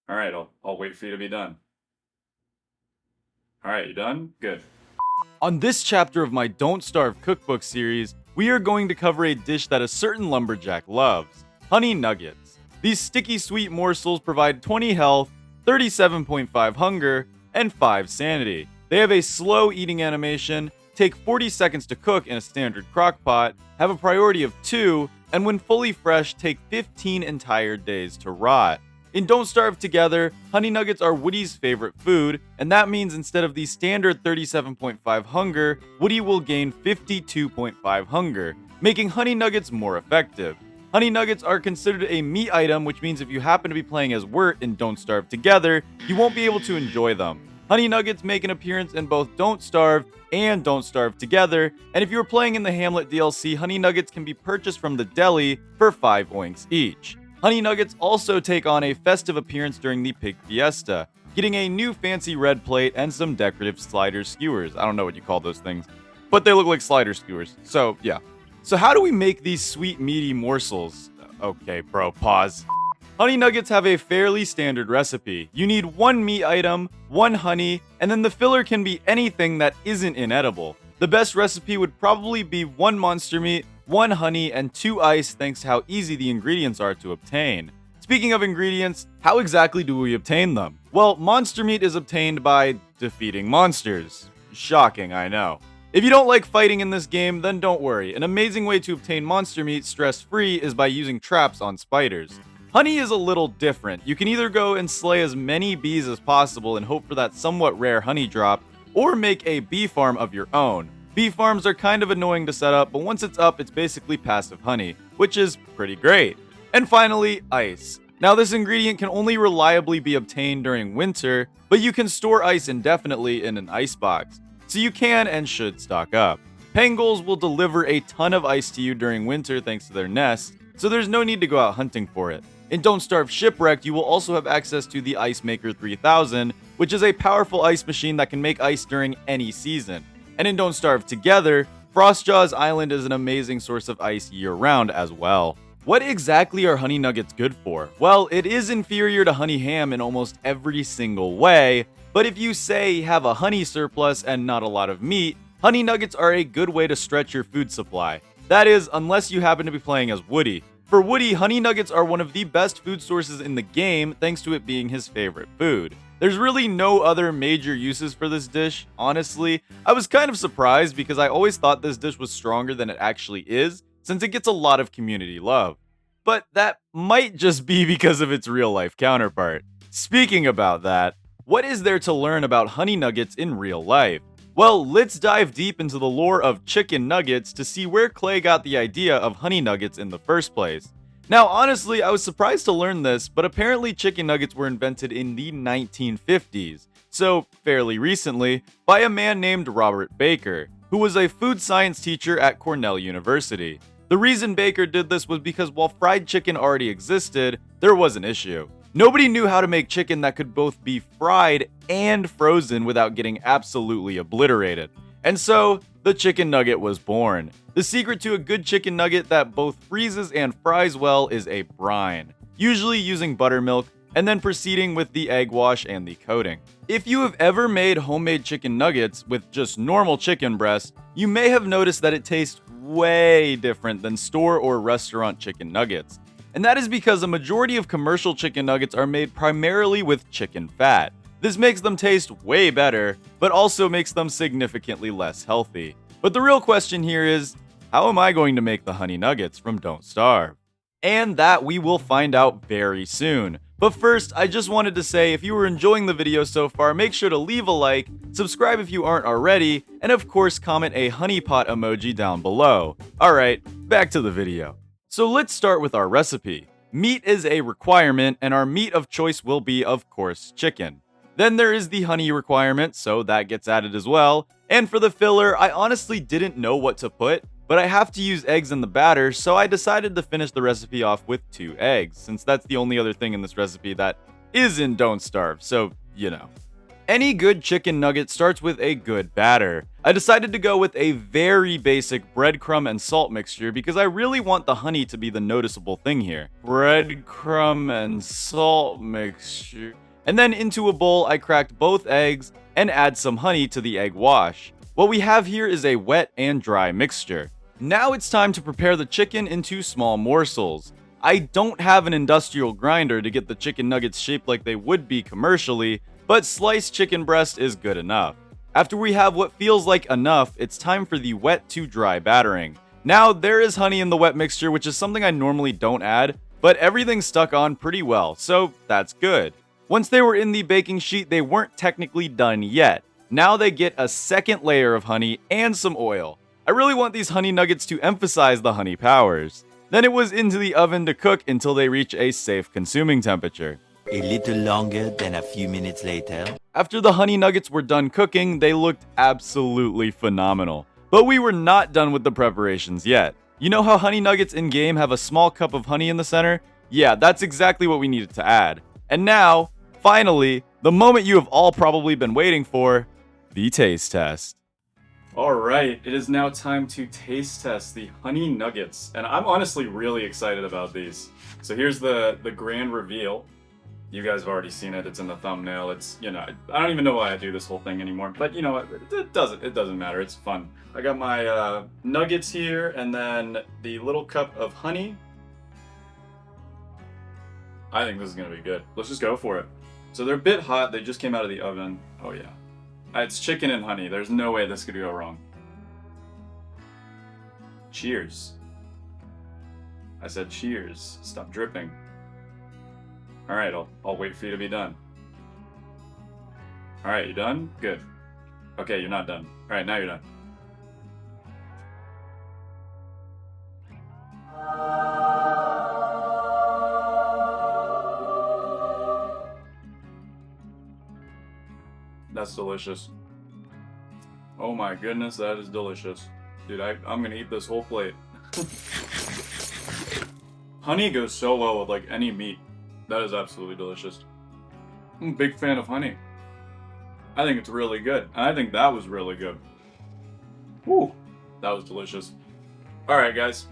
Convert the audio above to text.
All right, I'll wait for you to be done. All right, you done? Good. On this chapter of my Don't Starve cookbook series, we are going to cover a dish that a certain lumberjack loves: honey nuggets. These sticky sweet morsels provide 20 health, 37.5 hunger, and 5 sanity. They have a slow eating animation, take 40 seconds to cook in a standard crock pot, have a priority of 2, and when fully fresh, take 15 entire days to rot. In Don't Starve Together, honey nuggets are Woody's favorite food, and that means instead of the standard 37.5 hunger, Woody will gain 52.5 hunger, making honey nuggets more effective. Honey nuggets are considered a meat item, which means if you happen to be playing as Wirt in Don't Starve Together, you won't be able to enjoy them. Honey nuggets make an appearance in both Don't Starve and Don't Starve Together, and if you are playing in the Hamlet DLC, honey nuggets can be purchased from the deli for 5 oinks each. Honey nuggets also take on a festive appearance during the Pig Fiesta, getting a new fancy red plate and some decorative slider skewers. I don't know what you call those things, but they look like slider skewers, so yeah. So how do we make these sweet meaty morsels? Okay, bro, pause. Honey nuggets have a fairly standard recipe. You need 1 meat item, 1 honey, and then the filler can be anything that isn't inedible. The best recipe would probably be 1 monster meat, 1 honey, and 2 ice, thanks to how easy the ingredients are to obtain. Speaking of ingredients, how exactly do we obtain them? Well, monster meat is obtained by defeating monsters. Shocking, I know. If you don't like fighting in this game, then don't worry. An amazing way to obtain monster meat stress-free is by using traps on spiders. Honey is a little different. You can either go and slay as many bees as possible and hope for that somewhat rare honey drop, or make a bee farm of your own. Bee farms are kind of annoying to set up, but once it's up, it's basically passive honey, which is pretty great. And finally, ice. Now, this ingredient can only reliably be obtained during winter, but you can store ice indefinitely in an ice box, so you can and should stock up. Pangolins will deliver a ton of ice to you during winter thanks to their nest, so there's no need to go out hunting for it. In Don't Starve Shipwrecked, you will also have access to the Ice Maker 3000, which is a powerful ice machine that can make ice during any season. And in Don't Starve Together, Frostjaw's Island is an amazing source of ice year-round as well. What exactly are honey nuggets good for? Well, it is inferior to honey ham in almost every single way, but if you say have a honey surplus and not a lot of meat, honey nuggets are a good way to stretch your food supply. That is, unless you happen to be playing as Woody. For Woody, honey nuggets are one of the best food sources in the game thanks to it being his favorite food. There's really no other major uses for this dish, honestly. I was kind of surprised because I always thought this dish was stronger than it actually is, since it gets a lot of community love. But that might just be because of its real life counterpart. Speaking about that, what is there to learn about honey nuggets in real life? Well, let's dive deep into the lore of chicken nuggets to see where Clay got the idea of honey nuggets in the first place. Now, honestly, I was surprised to learn this, but apparently chicken nuggets were invented in the 1950s, so fairly recently, by a man named Robert Baker, who was a food science teacher at Cornell University. The reason Baker did this was because while fried chicken already existed, there was an issue. Nobody knew how to make chicken that could both be fried and frozen without getting absolutely obliterated. And so, the chicken nugget was born. The secret to a good chicken nugget that both freezes and fries well is a brine, usually using buttermilk, and then proceeding with the egg wash and the coating. If you have ever made homemade chicken nuggets with just normal chicken breast, you may have noticed that it tastes way different than store or restaurant chicken nuggets. And that is because a majority of commercial chicken nuggets are made primarily with chicken fat. This makes them taste way better, but also makes them significantly less healthy. But the real question here is, how am I going to make the honey nuggets from Don't Starve? And that we will find out very soon. But first, I just wanted to say if you were enjoying the video so far, make sure to leave a like, subscribe if you aren't already, and of course comment a honey pot emoji down below. Alright, back to the video. So let's start with our recipe. Meat is a requirement, and our meat of choice will be, of course, chicken. Then there is the honey requirement, so that gets added as well. And for the filler, I honestly didn't know what to put, but I have to use eggs in the batter, so I decided to finish the recipe off with 2 eggs, since that's the only other thing in this recipe that is in Don't Starve, so, you know. Any good chicken nugget starts with a good batter. I decided to go with a very basic breadcrumb and salt mixture because I really want the honey to be the noticeable thing here. Breadcrumb and salt mixture. And then into a bowl, I cracked both eggs and add some honey to the egg wash. What we have here is a wet and dry mixture. Now it's time to prepare the chicken into small morsels. I don't have an industrial grinder to get the chicken nuggets shaped like they would be commercially, but sliced chicken breast is good enough. After we have what feels like enough, it's time for the wet to dry battering. Now there is honey in the wet mixture, which is something I normally don't add, but everything stuck on pretty well, so that's good. Once they were in the baking sheet, they weren't technically done yet. Now they get a second layer of honey and some oil. I really want these honey nuggets to emphasize the honey powers. Then it was into the oven to cook until they reach a safe consuming temperature. A little longer than a few minutes later. After the honey nuggets were done cooking, they looked absolutely phenomenal. But we were not done with the preparations yet. You know how honey nuggets in game have a small cup of honey in the center? Yeah, that's exactly what we needed to add. And now, finally, the moment you have all probably been waiting for, the taste test. Alright, it is now time to taste test the honey nuggets, and I'm honestly really excited about these. So here's the grand reveal. You guys have already seen it, it's in the thumbnail, it's, you know, I don't even know why I do this whole thing anymore, but you know what, it doesn't matter, it's fun. I got my nuggets here, and then the little cup of honey. I think this is gonna be good. Let's just go for it. So they're a bit hot, they just came out of the oven. Oh yeah. It's chicken and honey. There's no way this could go wrong. Cheers. I said cheers. Stop dripping. Alright, I'll wait for you to be done. Alright, you done? Good. Okay, you're not done. Alright, now you're done. That's delicious. Oh my goodness, that is delicious. Dude, I'm gonna eat this whole plate. Honey goes so well with like any meat. That is absolutely delicious. I'm a big fan of honey. I think it's really good. And I think that was really good. Woo! That was delicious. Alright guys,